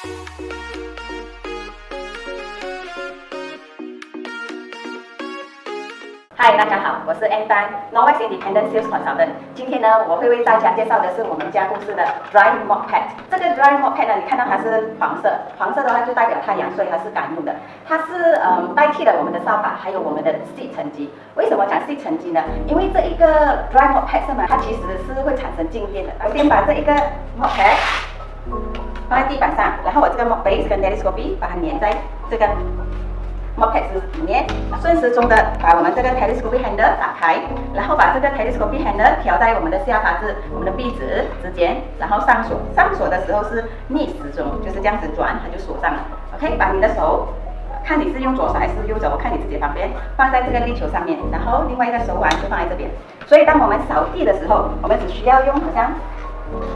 嗨，大家好，我是 Ann Tan Norwex Independent Sales Consultant。今天呢，我会为大家介绍的是我们家公司的 Dry Mop Pad。这个 Dry Mop Pad 呢，你看到它是黄色，黄色的话就代表太阳，所以它是干用的。它是代替了我们的扫把，还有我们的 seed 沉积。为什么讲 seed 沉积呢？因为这一个 Dry Mop Pad 上面，它其实是会产生静电的。首先把这一个 Mop Pad 放在地板上，然后我这个 Mop Base 跟 Telescope 把它粘在这个Mop Pad 里面，顺时钟的把我们这个 telescope handle 打开，然后把这个 telescope handle 调在我们的下巴至我们的臂指之间，然后上锁。上锁的时候是逆时钟，就是这样子转，它就锁上了。OK， 把你的手，看你是用左手还是右手，我看你自己方便，放在这个力球上面，然后另外一个手腕就放在这边。所以当我们扫地的时候，我们只需要用好像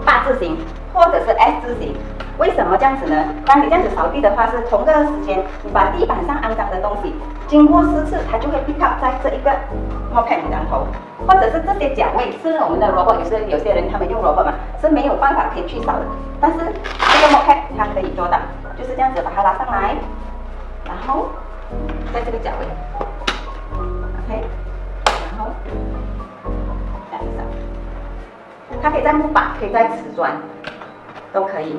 8字形或者是 S 字形。为什么这样子呢？当你这样子扫地的话，是同个时间，你把地板上肮脏的东西，经过4次，它就会 pick up 在这一个 Mop Pad 上头，或者是这些脚位，是我们的 robot， 有些人他们用 robot 嘛，是没有办法可以去扫的，但是这个 Mop Pad 它可以做到，就是这样子把它拉上来，然后在这个脚位 ，OK， 然后这样子扫，它可以在木板，可以在瓷砖，都可以。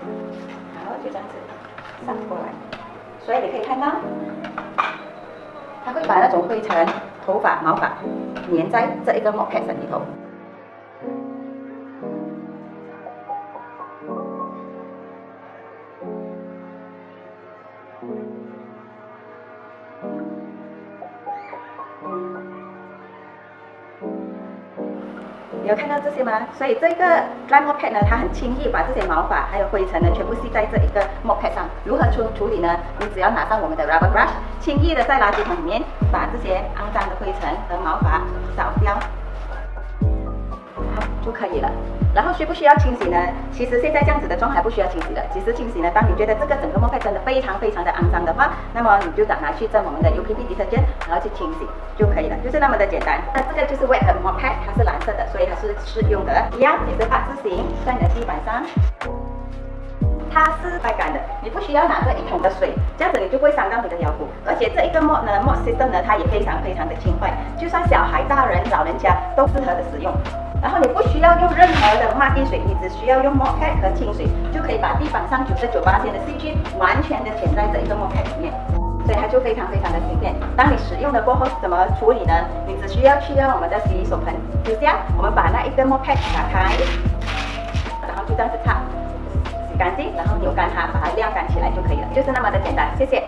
然后就这样子上过来，所以你可以看到，它会把那种灰尘、头发、毛发粘在这一个 Mop Pad 里头。你有看到这些吗？所以这个 Dry Mop Pad 呢，它很轻易把这些毛发还有灰尘呢，全部吸在这一个 Mop Pad 上。如何处理呢？你只要拿上我们的 Rubber Brush， 轻易的在垃圾桶里面把这些肮脏的灰尘和毛发扫掉，好就可以了。然后需不需要清洗呢？其实现在这样子的状态不需要清洗的。其实清洗呢，当你觉得这个整个 Mop Pad 真的非常的肮脏的话，那么你就拿去蒸我们的 UPP detergent， 然后去清洗就可以了，就是那么的简单。那这个就是 Wet Mop Pad， 它是蓝色的，所以它是适用的。一样也是8字形，在你的地板上。它是带干的，你不需要拿着1桶的水，这样子你就不会伤到你的腰部。而且这一个 Mop System 呢，它也非常的轻快，就算小孩、大人、老人家都适合的使用。然后你不需要用任何的抹地水，你只需要用 Mop Pad 和清水，就可以把地板上99%的细菌完全的填在这一个 Mop Pad 里面，所以它就非常的轻便。当你使用了过后怎么处理呢？你只需要去用我们的洗衣手盆之下，我们把那一个 Mop Pad 打开，然后就这样子擦，洗干净，然后扭干它，把它晾干起来就可以了，就是那么的简单。谢谢。